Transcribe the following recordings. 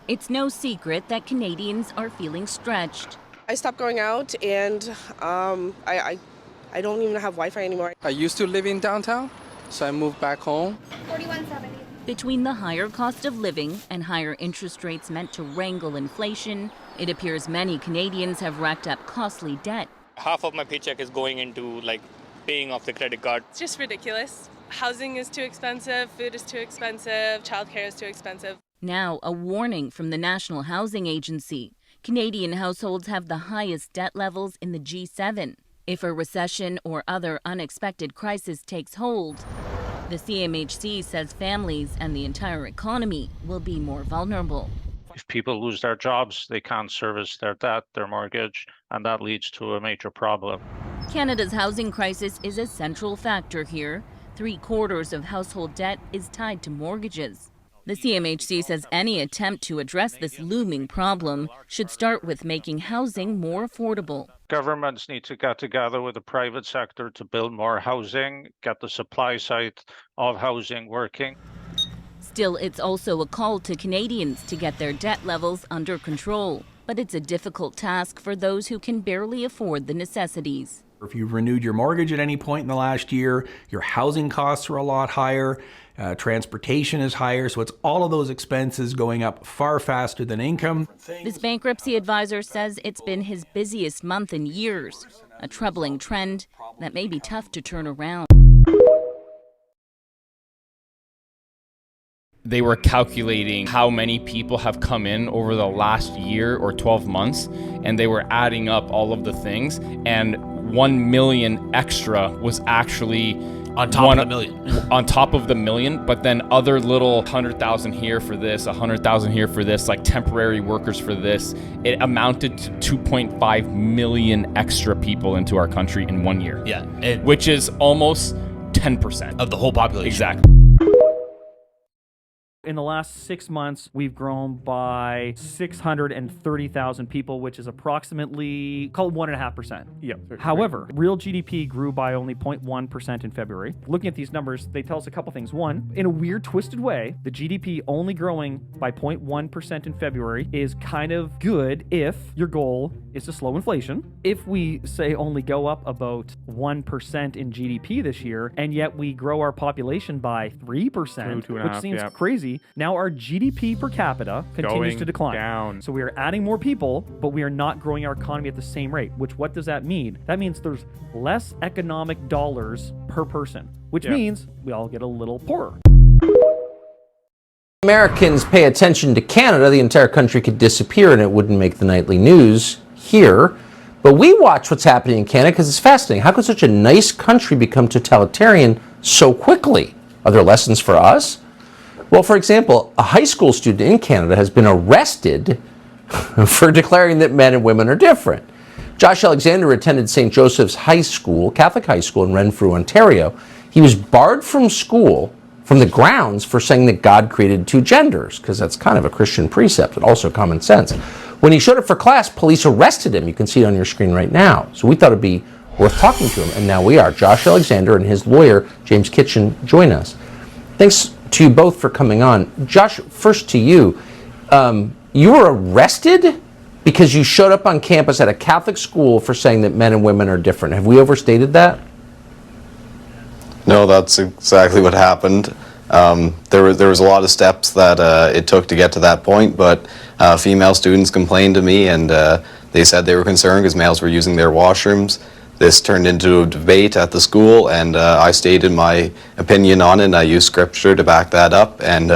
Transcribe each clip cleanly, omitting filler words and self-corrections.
It's no secret that Canadians are feeling stretched. I stopped going out, and I don't even have Wi-Fi anymore. I used to live in downtown, so I moved back home. 4170. Between the higher cost of living and higher interest rates meant to wrangle inflation, it appears many Canadians have racked up costly debt. Half of my paycheck is going into paying off the credit card. It's just ridiculous. Housing is too expensive, food is too expensive, childcare is too expensive. Now, a warning from the National Housing Agency. Canadian households have the highest debt levels in the G7. If a recession or other unexpected crisis takes hold, the CMHC says families and the entire economy will be more vulnerable. If people lose their jobs, they can't service their debt, their mortgage, and that leads to a major problem. Canada's housing crisis is a central factor here. 3/4 of household debt is tied to mortgages. The CMHC says any attempt to address this looming problem should start with making housing more affordable. Governments need to get together with the private sector to build more housing, get the supply side of housing working. Still, it's also a call to Canadians to get their debt levels under control. But it's a difficult task for those who can barely afford the necessities. If you've renewed your mortgage at any point in the last year, your housing costs are a lot higher, transportation is higher, so it's all of those expenses going up far faster than income. This bankruptcy advisor says it's been his busiest month in years, a troubling trend that may be tough to turn around. They were calculating how many people have come in over the last year or 12 months, and they were adding up all of the things, and 1 million extra was actually on top of the million. On top of the million, but then other little 100,000 here for this, 100,000 here for this, like temporary workers for this. It amounted to 2.5 million extra people into our country in 1 year. Yeah. Which is almost 10% of the whole population. Exactly. In the last 6 months, we've grown by 630,000 people, which is approximately, call it 1.5%. Yeah. However, real GDP grew by only 0.1% in February. Looking at these numbers, they tell us a couple things. One, in a weird, twisted way, the GDP only growing by 0.1% in February is kind of good if your goal is to slow inflation. If we say only go up about 1% in GDP this year, and yet we grow our population by 3%, which seems crazy. Now our GDP per capita continues to decline. Down. So we are adding more people, but we are not growing our economy at the same rate. Which, what does that mean? That means there's less economic dollars per person, which means we all get a little poorer. Americans pay attention to Canada, the entire country could disappear and it wouldn't make the nightly news here. But we watch what's happening in Canada because it's fascinating. How could such a nice country become totalitarian so quickly? Are there lessons for us? Well, for example, a high school student in Canada has been arrested for declaring that men and women are different. Josh Alexander attended St. Joseph's High School, Catholic high school in Renfrew, Ontario. He was barred from school from the grounds for saying that God created two genders, because that's kind of a Christian precept and also common sense. When he showed up for class, police arrested him. You can see it on your screen right now. So we thought it'd be worth talking to him, and now we are. Josh Alexander and his lawyer, James Kitchen, join us. Thanks to you both for coming on. Josh, first to you. You were arrested because you showed up on campus at a Catholic school for saying that men and women are different. Have we overstated that? No, that's exactly what happened. There was a lot of steps that it took to get to that point, but female students complained to me, and they said they were concerned because males were using their washrooms. This turned into a debate at the school, and I stated my opinion on it, and I used scripture to back that up, and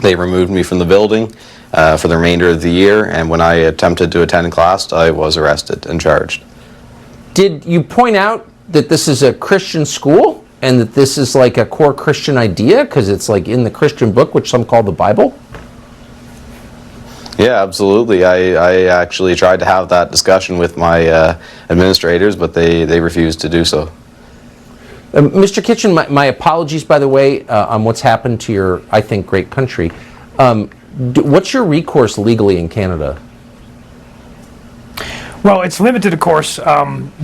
they removed me from the building for the remainder of the year, and when I attempted to attend class, I was arrested and charged. Did you point out that this is a Christian school, and that this is like a core Christian idea, because it's like in the Christian book, which some call the Bible? Yeah, absolutely. I actually tried to have that discussion with my administrators, but they refused to do so. Mr. Kitchen, my apologies, by the way, on what's happened to your, I think, great country. What's your recourse legally in Canada? Well, it's limited, of course,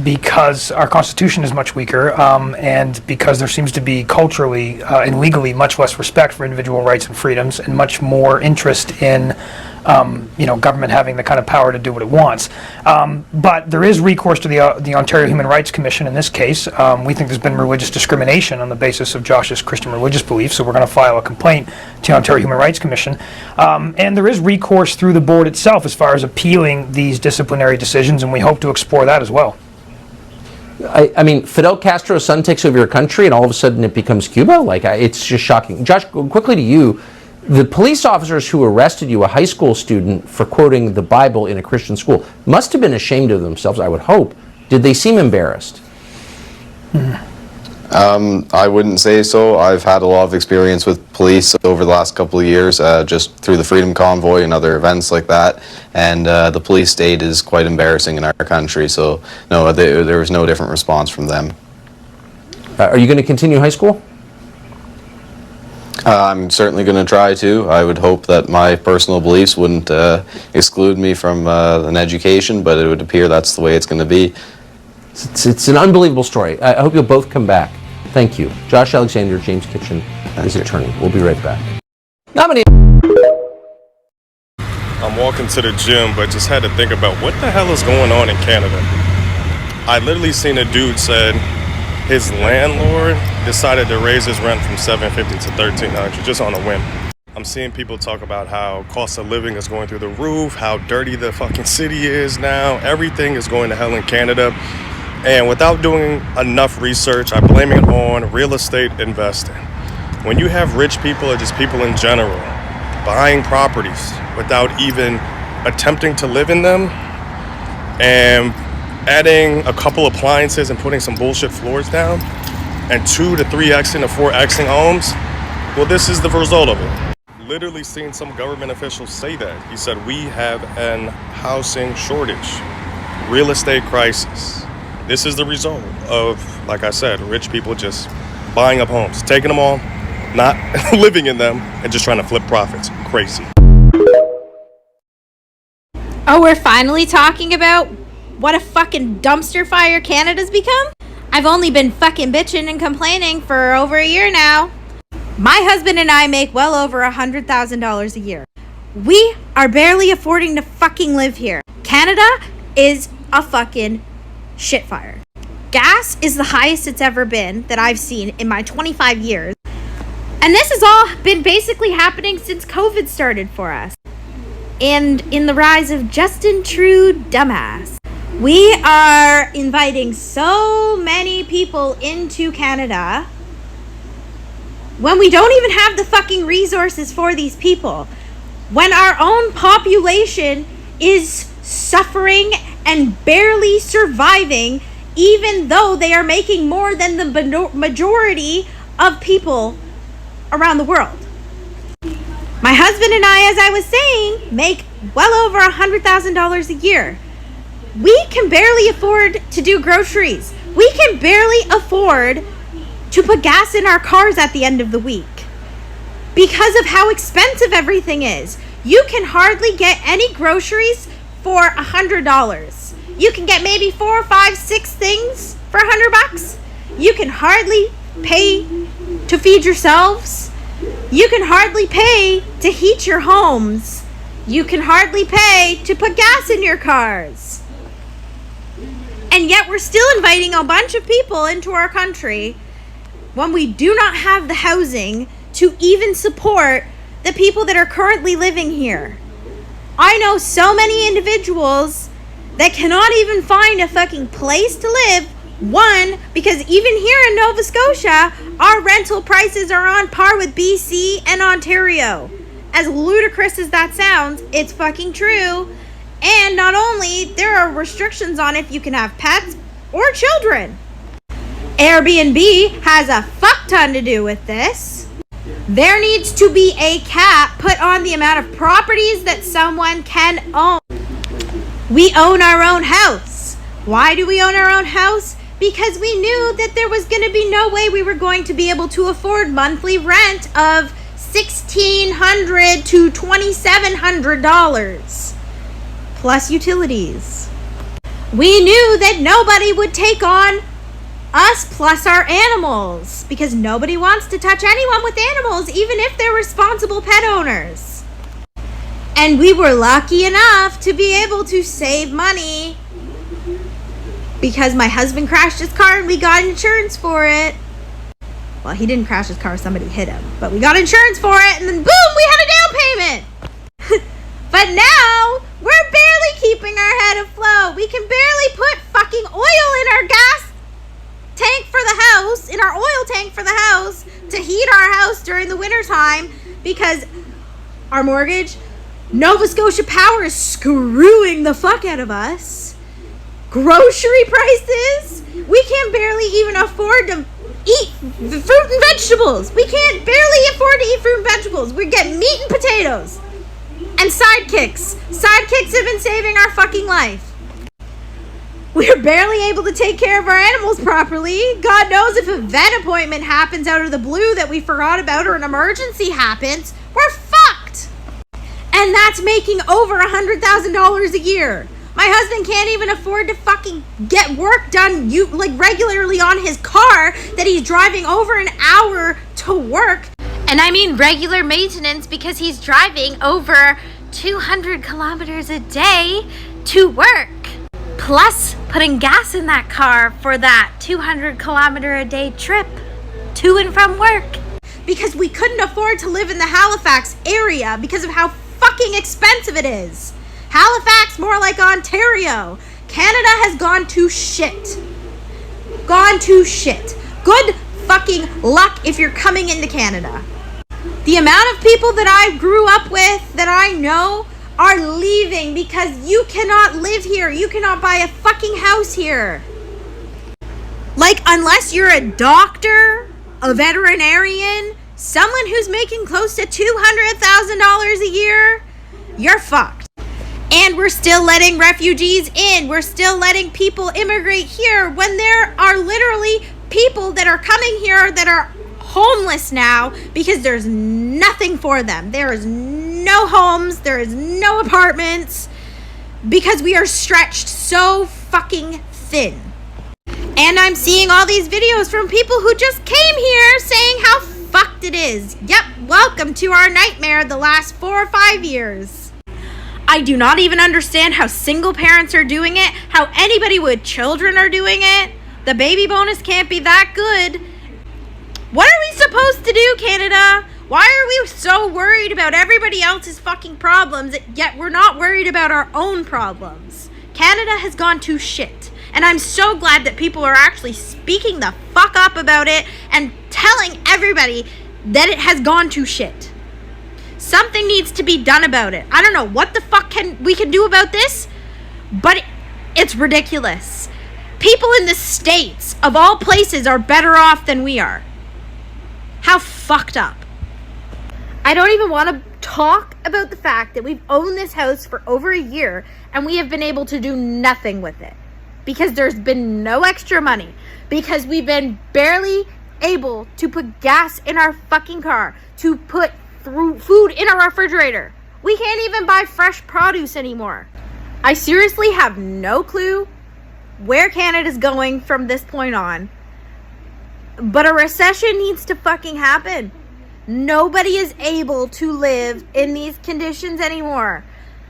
because our Constitution is much weaker, and because there seems to be culturally and legally much less respect for individual rights and freedoms, and much more interest in, government having the kind of power to do what it wants. But there is recourse to the Ontario Human Rights Commission in this case. We think there's been religious discrimination on the basis of Josh's Christian religious beliefs, so we're going to file a complaint to the Ontario Human Rights Commission. And there is recourse through the board itself as far as appealing these disciplinary decisions, and we hope to explore that as well. I mean, Fidel Castro's son takes over your country and all of a sudden it becomes Cuba? It's just shocking. Josh, quickly to you, the police officers who arrested you, a high school student, for quoting the Bible in a Christian school, must have been ashamed of themselves, I would hope. Did they seem embarrassed? I wouldn't say so. I've had a lot of experience with police over the last couple of years, just through the Freedom Convoy and other events like that. And the police state is quite embarrassing in our country. So, no, there was no different response from them. Are you going to continue high school? I'm certainly going to try to. I would hope that my personal beliefs wouldn't exclude me from an education, but it would appear that's the way it's going to be. It's an unbelievable story. I hope you'll both come back. Thank you. Josh Alexander, James Kitchen, his attorney. We'll be right back. I'm walking to the gym, but just had to think about what the hell is going on in Canada. I literally seen a dude said his landlord decided to raise his rent from $750 to $1,300 just on a whim. I'm seeing people talk about how cost of living is going through the roof, how dirty the fucking city is now. Everything is going to hell in Canada. And without doing enough research, I blame it on real estate investing. When you have rich people or just people in general buying properties without even attempting to live in them and adding a couple appliances and putting some bullshit floors down and 2 to 3xing to 4xing homes, well, this is the result of it. Literally seen some government officials say that. He said, we have an housing shortage, real estate crisis. This is the result of, like I said, rich people just buying up homes, taking them all, not living in them, and just trying to flip profits. Crazy. Oh, we're finally talking about what a fucking dumpster fire Canada's become? I've only been fucking bitching and complaining for over a year now. My husband and I make well over $100,000 a year. We are barely affording to fucking live here. Canada is a fucking shit fire. Gas is the highest it's ever been that I've seen in my 25 years. And this has all been basically happening since COVID started for us. And in the rise of Justin Trudeau dumbass, we are inviting so many people into Canada when we don't even have the fucking resources for these people. When our own population is suffering and barely surviving, even though they are making more than the majority of people around the world. My husband and I, as I was saying, make well over $100,000 a year. We can barely afford to do groceries. We can barely afford to put gas in our cars at the end of the week because of how expensive everything is. You can hardly get any groceries for $100. You can get maybe 4, 5, 6 things for $100. You can hardly pay to feed yourselves. You can hardly pay to heat your homes. You can hardly pay to put gas in your cars. And yet we're still inviting a bunch of people into our country when we do not have the housing to even support the people that are currently living here. I know so many individuals that cannot even find a fucking place to live. One, because even here in Nova Scotia, our rental prices are on par with BC and Ontario. As ludicrous as that sounds, it's fucking true. And not only, there are restrictions on if you can have pets or children. Airbnb has a fuck ton to do with this. There needs to be a cap put on the amount of properties that someone can own. We own our own house. Why do we own our own house? Because we knew that there was going to be no way we were going to be able to afford monthly rent of $1,600 to $2,700 plus utilities. we knew that nobody would take on us plus our animals, because nobody wants to touch anyone with animals, even if they're responsible pet owners. And we were lucky enough to be able to save money because my husband crashed his car and we got insurance for it. Well, he didn't crash his car, somebody hit him, but we got insurance for it, and then boom, we had a down payment. But now we're barely keeping our head afloat. We can barely put fucking oil in our gas tank for the house, in our oil tank for the house, to heat our house during the winter time, because our mortgage, Nova Scotia Power, is screwing the fuck out of us. Grocery prices, we can barely even afford to eat fruit and vegetables. We can't barely afford to eat fruit and vegetables. We get meat and potatoes and sidekicks. Sidekicks have been saving our fucking life. We're barely able to take care of our animals properly. God knows if a vet appointment happens out of the blue that we forgot about, or an emergency happens, we're fucked. And that's making over $100,000 a year. My husband can't even afford to fucking get work done regularly on his car that he's driving over an hour to work. And I mean regular maintenance, because he's driving over 200 kilometers a day to work. Plus putting gas in that car for that 200 kilometer a day trip to and from work. Because we couldn't afford to live in the Halifax area because of how fucking expensive it is. Halifax, more like Ontario. Canada has gone to shit. Gone to shit. Good fucking luck if you're coming into Canada. The amount of people that I grew up with, that I know, are leaving because you cannot live here. You cannot buy a fucking house here. Like, unless you're a doctor, a veterinarian, someone who's making close to $200,000 a year, you're fucked. And we're still letting refugees in. We're still letting people immigrate here when there are literally people that are coming here that are homeless now because there's nothing for them. There is no homes. There is no apartments because we are stretched so fucking thin. And I'm seeing all these videos from people who just came here saying how fucked it is. Yep, welcome to our nightmare the last 4 or 5 years. I do not even understand how single parents are doing it, how anybody with children are doing it. The baby bonus can't be that good. What are we supposed to do, Canada? Why are we so worried about everybody else's fucking problems, yet we're not worried about our own problems? Canada has gone to shit. And I'm so glad that people are actually speaking the fuck up about it and telling everybody that it has gone to shit. Something needs to be done about it. I don't know what the fuck we can do about this, but it's ridiculous. People in the States, of all places, are better off than we are. How fucked up. I don't even want to talk about the fact that we've owned this house for over a year and we have been able to do nothing with it because there's been no extra money, because we've been barely able to put gas in our fucking car, to put food in our refrigerator. We can't even buy fresh produce anymore. I seriously have no clue where Canada's going from this point on. But a recession needs to fucking happen. Nobody is able to live in these conditions anymore.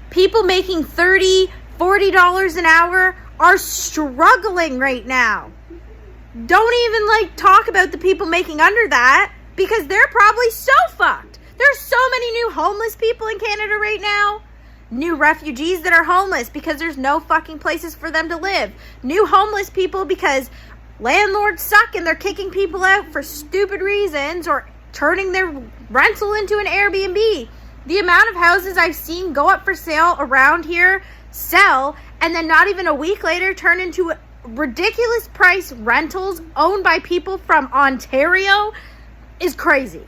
People making $30, $40 an hour are struggling right now. Don't even talk about the people making under that, because they're probably so fucked. There's so many new homeless people in Canada right now. New refugees that are homeless because there's no fucking places for them to live. New homeless people because landlords suck and they're kicking people out for stupid reasons or turning their rental into an Airbnb. The amount of houses I've seen go up for sale around here, sell, and then not even a week later turn into ridiculous price rentals owned by people from Ontario is crazy.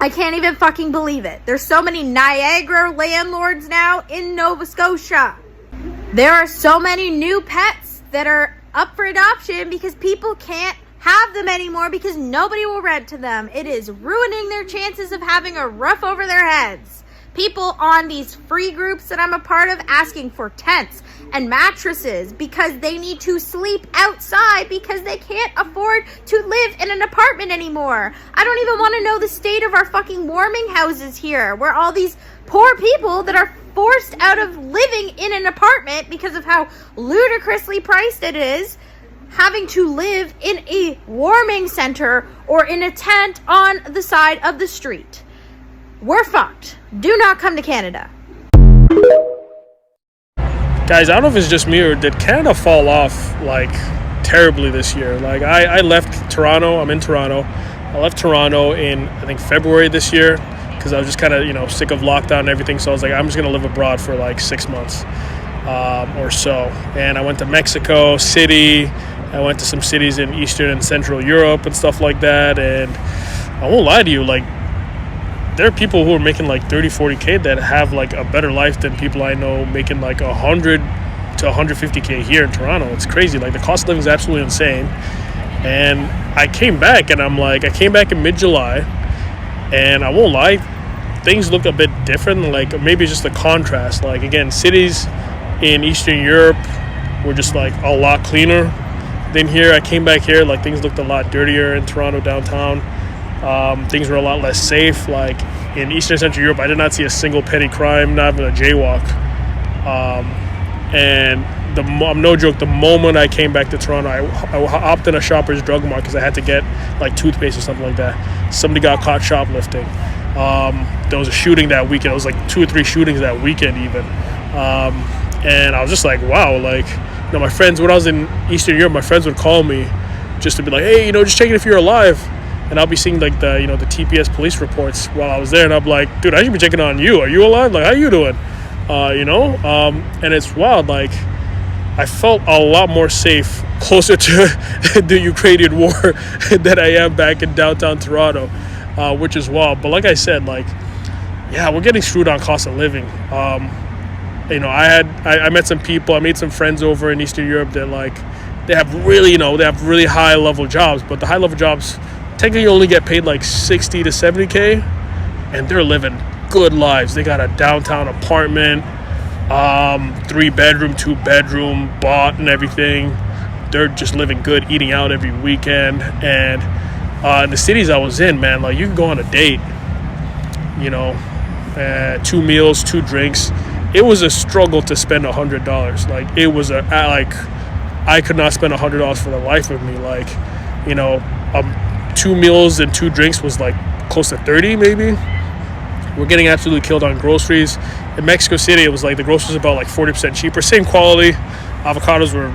I can't even fucking believe it. There's so many Niagara landlords now in Nova Scotia. There are so many new pets that are up for adoption because people can't have them anymore because nobody will rent to them. It is ruining their chances of having a roof over their heads. people on these free groups that I'm a part of asking for tents and mattresses because they need to sleep outside because they can't afford to live in an apartment anymore. I don't even want to know the state of our fucking warming houses here, where all these poor people that are forced out of living in an apartment because of how ludicrously priced it is, having to live in a warming center or in a tent on the side of the street. We're fucked. Do not come to Canada. Guys, I don't know if it's just me or did Canada fall off like terribly this year. Like I left Toronto. I'm in Toronto. I left Toronto in I think February this year because I was just kind of sick of lockdown and everything. So I was like, I'm just gonna live abroad for like 6 months or so. And I went to Mexico City. I went to some cities in Eastern and Central Europe and stuff like that. And I won't lie to you, like, there are people who are making like 30, 40K that have like a better life than people I know making like 100 to 150K here in Toronto. It's crazy. Like, the cost of living is absolutely insane. And I came back and I came back in mid-July, and I won't lie, things look a bit different. Like, maybe just the contrast. Like, again, cities in Eastern Europe were just like a lot cleaner than here. I came back here, like, things looked a lot dirtier in Toronto downtown. Things were a lot less safe. Like, in Eastern Central Europe, I did not see a single petty crime, not even a jaywalk. And I'm no joke, the moment I came back to Toronto, I hopped in a Shoppers Drug Mart because I had to get like toothpaste or something like that. Somebody got caught shoplifting. There was a shooting that weekend. It was like 2 or 3 shootings that weekend even. And I was just like, wow, like, my friends, when I was in Eastern Europe, my friends would call me just to be like, hey, just checking if you're alive. And I'll be seeing like the TPS police reports while I was there, and I'm like, dude, I should be checking on you. Are you alive? Like, how you doing? And it's wild. Like, I felt a lot more safe closer to the Ukrainian war than I am back in downtown Toronto, which is wild. But like I said, like, yeah, we're getting screwed on cost of living. I met some people. I made some friends over in Eastern Europe that like they have really high level jobs, but the high level jobs technically only get paid like 60 to 70K, and they're living good lives. They got a downtown apartment, 3-bedroom, 2-bedroom, bought and everything. They're just living good, eating out every weekend. And in the cities I was in, man, like, you can go on a date, 2 meals, 2 drinks. It was a struggle to spend $100. Like, it was I could not spend $100 for the life of me. Like, 2 meals and 2 drinks was like close to 30 maybe. We're getting absolutely killed on groceries. In Mexico City, it was like the groceries about like 40% cheaper. Same quality. Avocados were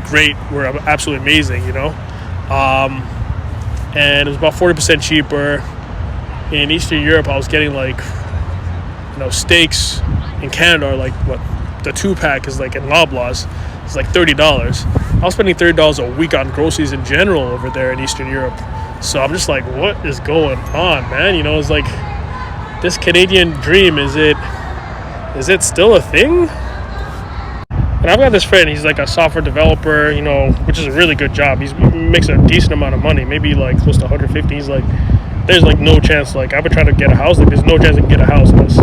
great, were absolutely amazing, and it was about 40% cheaper. In Eastern Europe, I was getting like, steaks in Canada are like, what, the 2-pack is like in Loblaws, it's like $30. I was spending $30 a week on groceries in general over there in Eastern Europe. So I'm just like, what is going on, man? It's like, this Canadian dream, is it still a thing? And I've got this friend, he's like a software developer, which is a really good job. He makes a decent amount of money, maybe like close to 150. He's like, there's like no chance, like, I've been trying to get a house, like, there's no chance I can get a house unless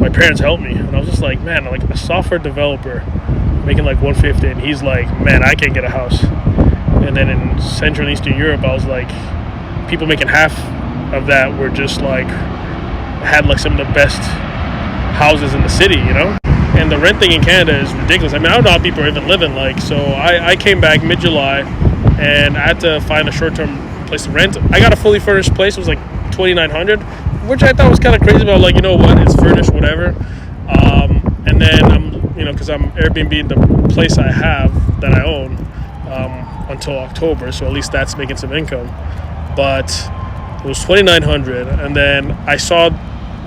my parents help me. And I was just like, man, like, a software developer making like 150, and he's like, man, I can't get a house. And then in Central and Eastern Europe, I was like, people making half of that were just like, had like some of the best houses in the city, And the rent thing in Canada is ridiculous. I mean, I don't know how people are even living. Like, so I came back mid-July, and I had to find a short-term place to rent. I got a fully furnished place. It was like $2,900, which I thought was kind of crazy. But like, it's furnished, whatever. And then I'm, because I'm Airbnb the place I have that I own until October, so at least that's making some income. But it was $2,900, and then I saw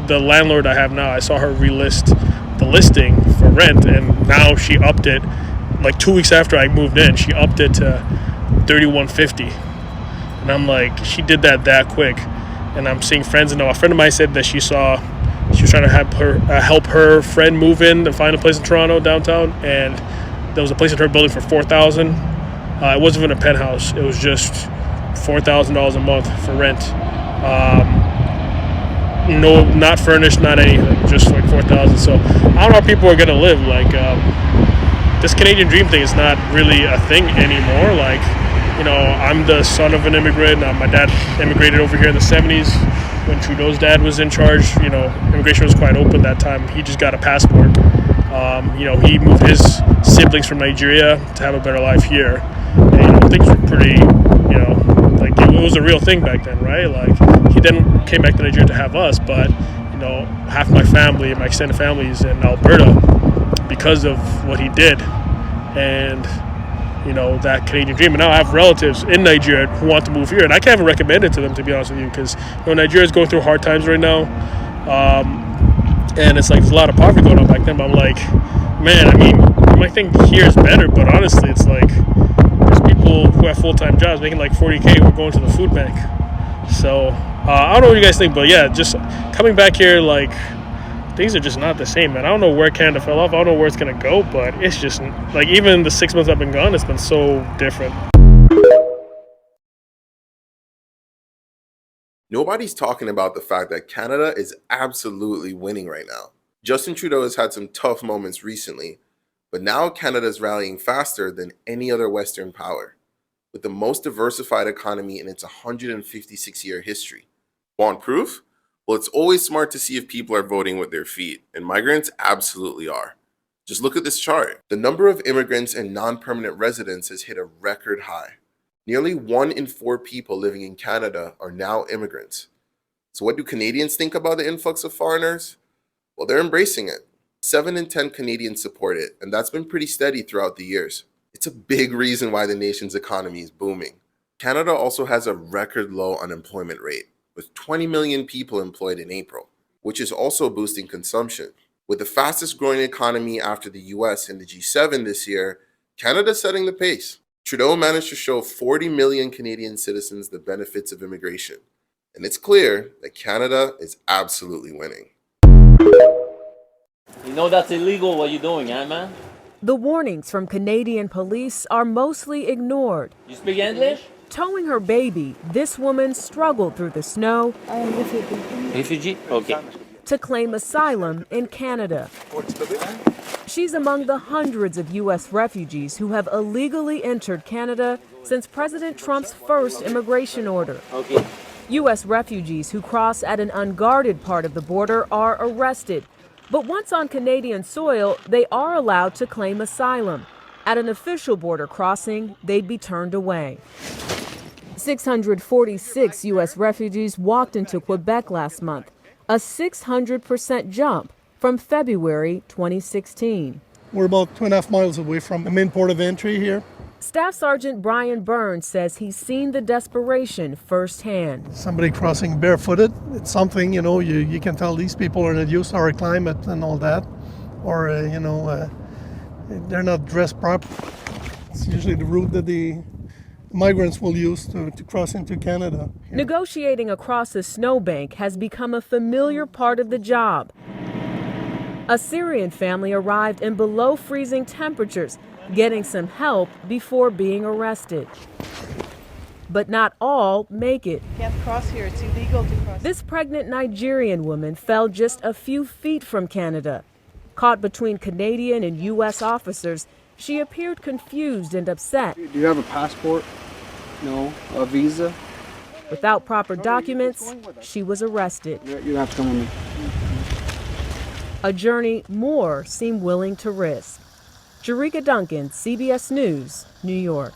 the landlord I have now. I saw her relist the listing for rent, and now she upped it. Like 2 weeks after I moved in, she upped it to $3,150, and I'm like, she did that quick. And I'm seeing friends, and a friend of mine said that she was trying to help her friend move in and find a place in Toronto downtown, and there was a place in her building for $4,000. It wasn't even a penthouse. It was just $4,000 a month for rent. no, not furnished, not anything, just like 4,000. So I don't know how people are gonna live. Like this Canadian dream thing is not really a thing anymore. Like, you know, I'm the son of an immigrant. My dad immigrated over here in the 70s when Trudeau's dad was in charge. You know, immigration was quite open that time. He just got a passport. You know, he moved his siblings from Nigeria to have a better life here. And, you know, things were pretty, you know, like it was a real thing back then, right? Like, he then came back to Nigeria to have us, but, you know, half my family, my extended family is in Alberta because of what he did. And, you know, that Canadian dream. And now I have relatives in Nigeria who want to move here, and I can't even recommend it to them, to be honest with you, because, you know, Nigeria is going through hard times right now. And it's like there's a lot of poverty going on back then, but I'm like, man, I mean, you might think here is better, but honestly, it's like there's people who have full-time jobs making like 40K who are going to the food bank. So I don't know what you guys think, but yeah, just coming back here, like, things are just not the same, man. I don't know where Canada fell off. I don't know where it's going to go, but it's just, like, even the 6 months I've been gone, it's been so different. Nobody's talking about the fact that Canada is absolutely winning right now. Justin Trudeau has had some tough moments recently, but now Canada is rallying faster than any other Western power, with the most diversified economy in its 156-year history. Want proof? Well, it's always smart to see if people are voting with their feet, and migrants absolutely are. Just look at this chart. The number of immigrants and non-permanent residents has hit a record high. Nearly 1 in 4 people living in Canada are now immigrants. So what do Canadians think about the influx of foreigners? Well, they're embracing it. 7 in 10 Canadians support it, and that's been pretty steady throughout the years. It's a big reason why the nation's economy is booming. Canada also has a record low unemployment rate, with 20 million people employed in April, which is also boosting consumption. With the fastest growing economy after the US in the G7 this year, Canada's setting the pace. Trudeau managed to show 40 million Canadian citizens the benefits of immigration, and it's clear that Canada is absolutely winning. You know that's illegal what you're doing, eh, man? The warnings from Canadian police are mostly ignored. You speak English? Towing her baby, this woman struggled through the snow. I am refugee. Refugee? Okay. To claim asylum in Canada. She's among the hundreds of U.S. refugees who have illegally entered Canada since President Trump's first immigration order. Okay. U.S. refugees who cross at an unguarded part of the border are arrested. But once on Canadian soil, they are allowed to claim asylum. At an official border crossing, they'd be turned away. 646 U.S. refugees walked into Quebec last month, a 600% jump from February 2016. We're about 2.5 miles away from the main port of entry here. Staff Sergeant Brian Burns says he's seen the desperation firsthand. Somebody crossing barefooted, it's something, you know, you can tell these people are not used to our climate and all that. Or, they're not dressed properly. It's usually the route that the migrants will use to cross into Canada. Here. Negotiating across a snowbank has become a familiar part of the job. A Syrian family arrived in below freezing temperatures, getting some help before being arrested. But not all make it. Can't cross here, it's illegal to cross. This pregnant Nigerian woman fell just a few feet from Canada. Caught between Canadian and U.S. officers, she appeared confused and upset. Do you have a passport? No. A visa? Without proper documents, she was arrested. You have to come with me. A journey more seem willing to risk. Jerika Duncan, CBS News, New York.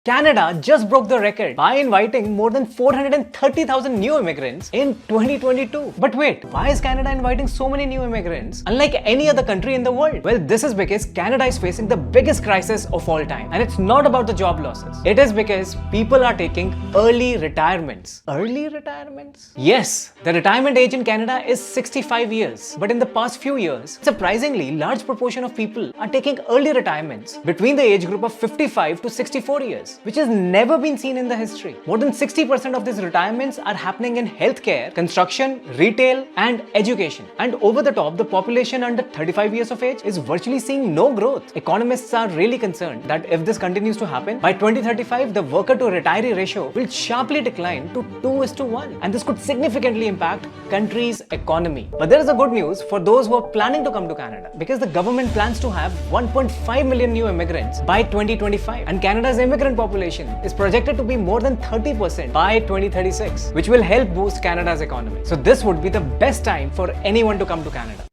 Canada just broke the record by inviting more than 430,000 new immigrants in 2022. But wait, why is Canada inviting so many new immigrants, unlike any other country in the world? Well, this is because Canada is facing the biggest crisis of all time. And it's not about the job losses. It is because people are taking early retirements. Early retirements? Yes, the retirement age in Canada is 65 years. But in the past few years, surprisingly large proportion of people are taking early retirements between the age group of 55 to 64 years. which has never been seen in the history. More than 60% of these retirements are happening in healthcare, construction, retail, and education. And over the top, the population under 35 years of age is virtually seeing no growth. Economists are really concerned that if this continues to happen, by 2035, the worker to retiree ratio will sharply decline to 2:1. And this could significantly impact country's economy. But there is a good news for those who are planning to come to Canada, because the government plans to have 1.5 million new immigrants by 2025. And Canada's immigrant population is projected to be more than 30% by 2036, which will help boost Canada's economy. So this would be the best time for anyone to come to Canada.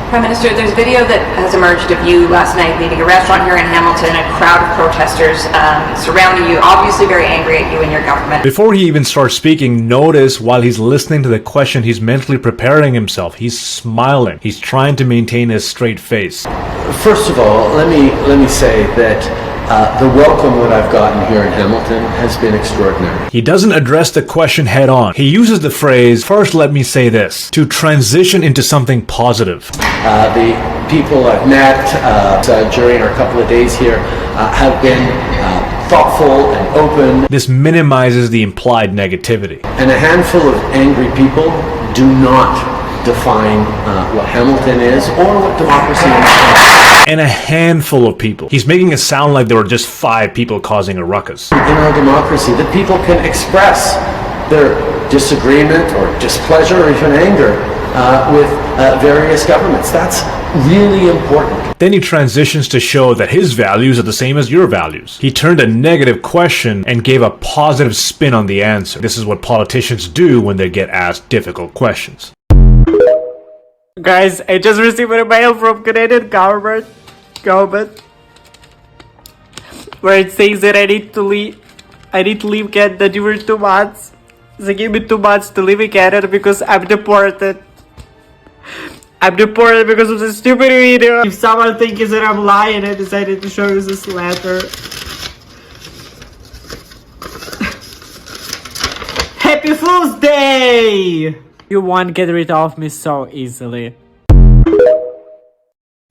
Prime Minister, there's a video that has emerged of you last night leaving a restaurant here in Hamilton, a crowd of protesters surrounding you, obviously very angry at you and your government. Before he even starts speaking, notice while he's listening to the question, he's mentally preparing himself. He's smiling. He's trying to maintain his straight face. First of all, let me say that the welcome that I've gotten here in Hamilton has been extraordinary. He doesn't address the question head on. He uses the phrase, first let me say this, to transition into something positive. The people I've met during our couple of days here have been thoughtful and open. This minimizes the implied negativity. And a handful of angry people do not define what Hamilton is or what democracy is. And a handful of people. He's making it sound like there were just 5 people causing a ruckus. In our democracy, that people can express their disagreement or displeasure or even anger with various governments. That's really important. Then he transitions to show that his values are the same as your values. He turned a negative question and gave a positive spin on the answer. This is what politicians do when they get asked difficult questions. Guys, I just received a mail from Canadian government where it says that I need to leave Canada during 2 months. They give me 2 months to live in Canada because I'm deported. I'm deported because of this stupid video. If someone thinks that I'm lying, I decided to show you this letter. Happy Fool's Day! You won't get rid of me so easily.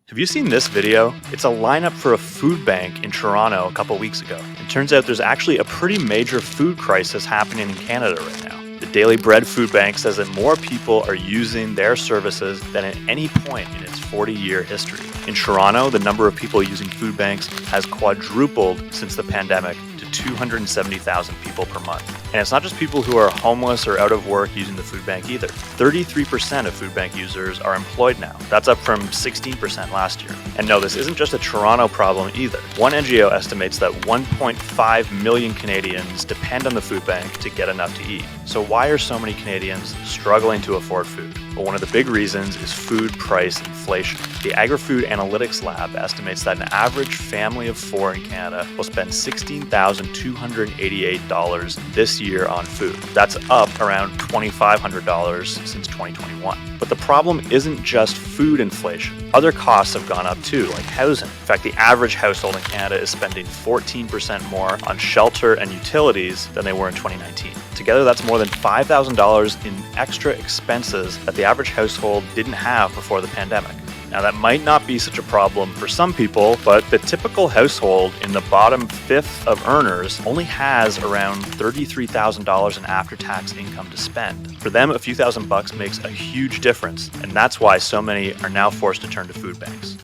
Have you seen this video? It's a lineup for a food bank in Toronto a couple weeks ago. It turns out there's actually a pretty major food crisis happening in Canada right now. The Daily Bread Food Bank says that more people are using their services than at any point in its 40-year history. In Toronto, the number of people using food banks has quadrupled since the pandemic to 270,000 people per month. And it's not just people who are homeless or out of work using the food bank either. 33% of food bank users are employed now. That's up from 16% last year. And no, this isn't just a Toronto problem either. One NGO estimates that 1.5 million Canadians depend on the food bank to get enough to eat. So why are so many Canadians struggling to afford food? Well, one of the big reasons is food price inflation. The Agri-Food Analytics Lab estimates that an average family of 4 in Canada will spend $16,288 this year on food. That's up around $2,500 since 2021. But the problem isn't just food inflation. Other costs have gone up too, like housing. In fact, the average household in Canada is spending 14% more on shelter and utilities than they were in 2019. Together, that's more than $5,000 in extra expenses that the average household didn't have before the pandemic. Now, that might not be such a problem for some people, but the typical household in the bottom fifth of earners only has around $33,000 in after-tax income to spend. For them, a few $1,000s makes a huge difference, and that's why so many are now forced to turn to food banks.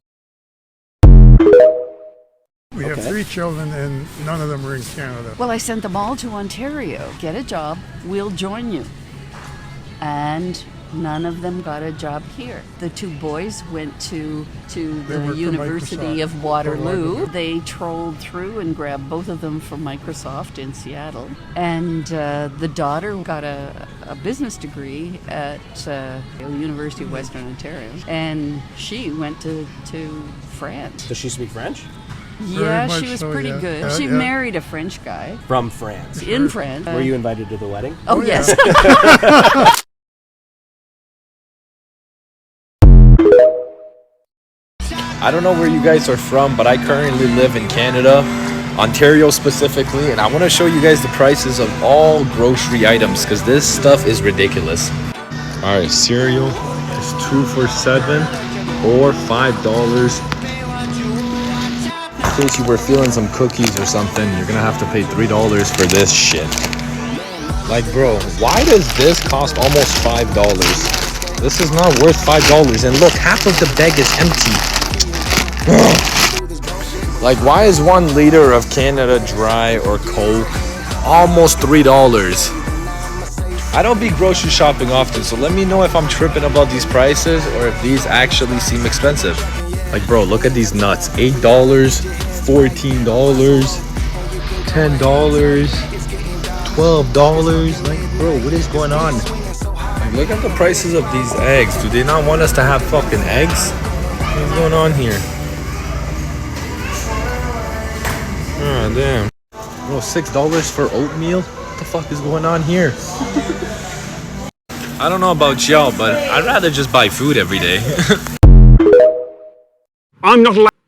We have 3 children and none of them are in Canada. Well, I sent them all to Ontario. Get a job, we'll join you. And none of them got a job here. The 2 boys went to the University of Waterloo. They trolled through and grabbed both of them from Microsoft in Seattle. And the daughter got a business degree at the University of Western Ontario. And she went to France. Does she speak French? Yeah, she was pretty good. She married a French guy. From France? In France. Were you invited to the wedding? Oh, yes. I don't know where you guys are from, but I currently live in Canada, Ontario specifically, and I want to show you guys the prices of all grocery items because this stuff is ridiculous. All right, cereal is 2 for $7 or $5. In case you were feeling some cookies or something, you're gonna have to pay $3 for this shit. Like, bro, why does this cost almost $5? This is not worth $5. And look, half of the bag is empty. Like, why is 1 liter of Canada Dry or Coke almost $3? I don't be grocery shopping often, so let me know if I'm tripping about these prices or if these actually seem expensive. Like, bro, look at these nuts. $8, $14, $10, $12. Like, bro, what is going on? Like, look at the prices of these eggs. Do they not want us to have fucking eggs? What's going on here? Oh, damn. Bro, $6 for oatmeal? What the fuck is going on here? I don't know about y'all, but I'd rather just buy food every day. I'm not allowed.